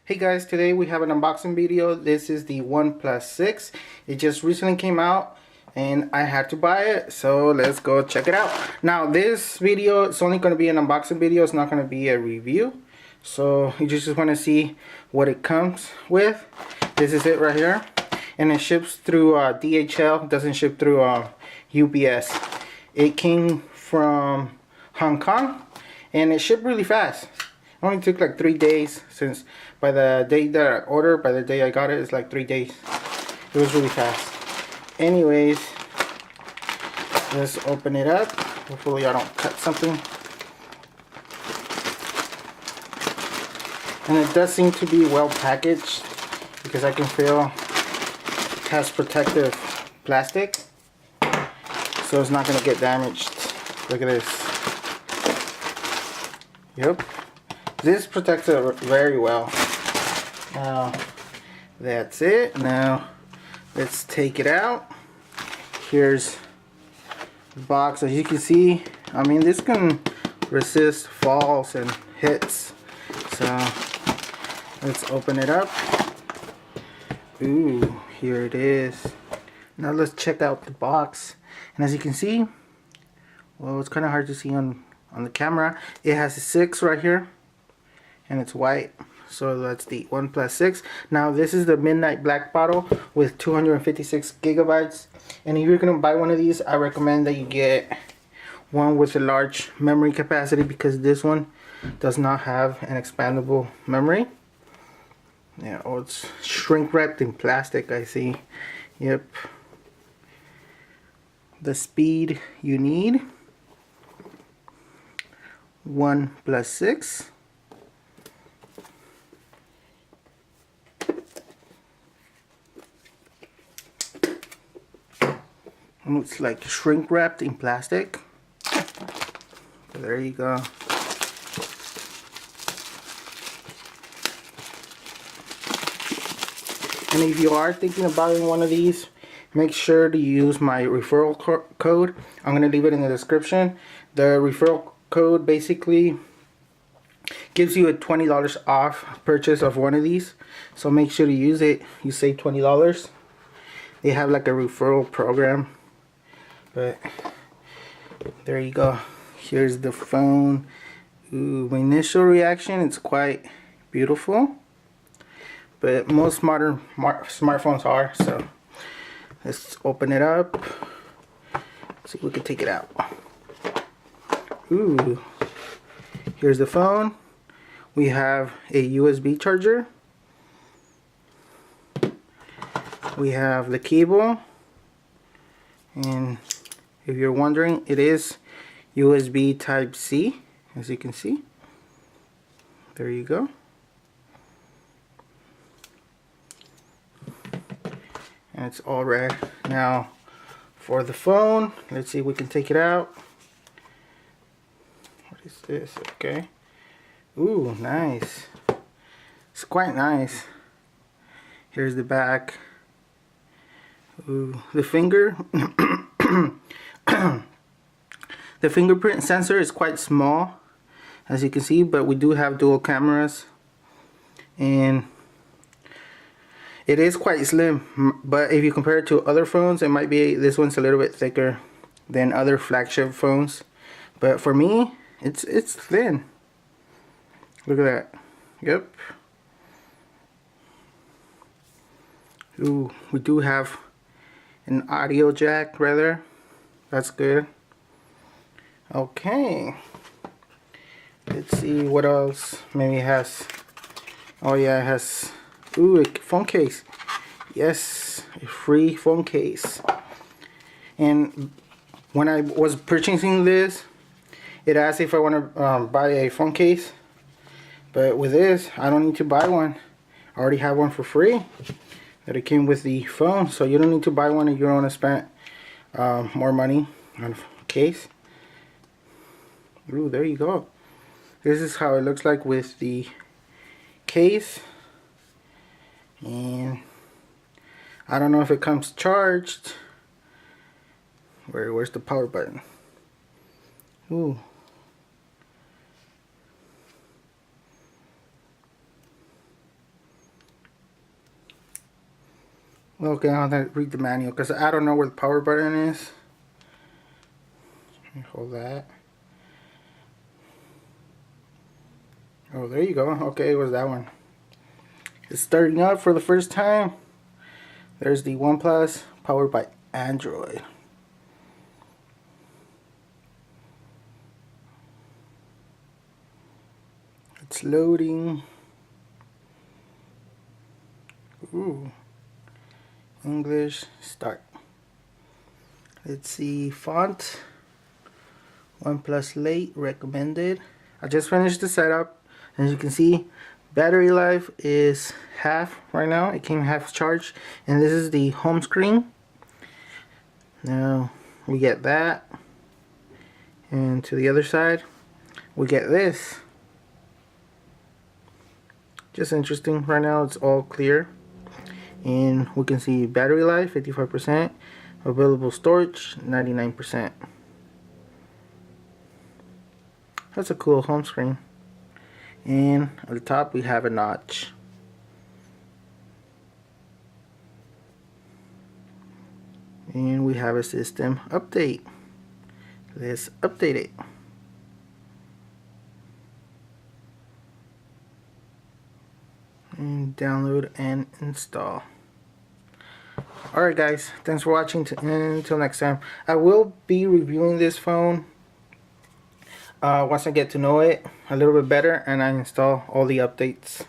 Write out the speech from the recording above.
Hey guys, today we have an unboxing video. This is the OnePlus 6. It just recently came out and I had to buy it, so let's go check it out. Now this video is only going to be an unboxing video. It's not going to be a review, so you just want to see what it comes with. This is it right here, and it ships through DHL. It doesn't ship through UPS. It came from Hong Kong and it shipped really fast. It only took like 3 days, since by the day that I ordered, by the day I got it, it's like 3 days. It was really fast. Anyways, let's open it up. Hopefully I don't cut something. And it does seem to be well packaged, because I can feel it has protective plastic, so it's not going to get damaged. Look at this. Yep. This protects it very well. Now, that's it. Now, let's take it out. Here's the box. As you can see, I mean, this can resist falls and hits. So, let's open it up. Ooh, here it is. Now, let's check out the box. And as you can see, well, it's kind of hard to see on the camera. It has a 6 right here, and it's white, so that's the OnePlus 6. Now this is the midnight black bottle with 256 gigabytes, and if you're gonna buy one of these, I recommend that you get one with a large memory capacity, because this one does not have an expandable memory. Yeah, oh, it's shrink wrapped in plastic, I see. Yep. The speed you need: OnePlus 6. Looks like shrink wrapped in plastic. So there you go. And if you are thinking of buying one of these, make sure to use my referral code. I'm going to leave it in the description. The referral code basically gives you a $20 off purchase of one of these. So make sure to use it. You save $20. They have like a referral program. But there you go. Here's the phone. Ooh, my initial reaction, it's quite beautiful. But most modern smartphones are. So let's open it up. See if we can take it out. Ooh. Here's the phone. We have a USB charger. We have the cable. And if you're wondering, it is USB type C, as you can see. There you go. And it's all red. Now for the phone, let's see if we can take it out. What is this? Okay. Ooh, nice. It's quite nice. Here's the back. Ooh, the finger. The fingerprint sensor is quite small, as you can see, but we do have dual cameras, and it is quite slim. But if you compare it to other phones, it might be, this one's a little bit thicker than other flagship phones. But for me, it's thin. Look at that. Yep. Ooh, we do have an audio jack right there. That's good. Okay. Let's see what else. Maybe it has. Oh yeah, it has. Ooh, a phone case. Yes, a free phone case. And when I was purchasing this, it asked if I want to buy a phone case. But with this, I don't need to buy one. I already have one for free that it came with the phone, so you don't need to buy one if you don't want to spend more money on a case. Ooh, there you go. This is how it looks like with the case. And I don't know if it comes charged. Where's the power button? Ooh. Okay, I'll have to read the manual because I don't know where the power button is. Let me hold that. Oh, there you go. Okay, it was that one. It's starting up for the first time. There's the OnePlus powered by Android. It's loading. Ooh. English, start. Let's see, font. OnePlus Lite recommended. I just finished the setup. As you can see, battery life is half right now. It came half charged. And this is the home screen. Now we get that. And to the other side, we get this. Just interesting. Right now it's all clear. And we can see battery life 55%, available storage 99%. That's a cool home screen. And at the top we have a notch. And we have a system update. Let's update it. And download and install. Alright guys, thanks for watching, until next time. I will be reviewing this phone once I get to know it a little bit better and I install all the updates.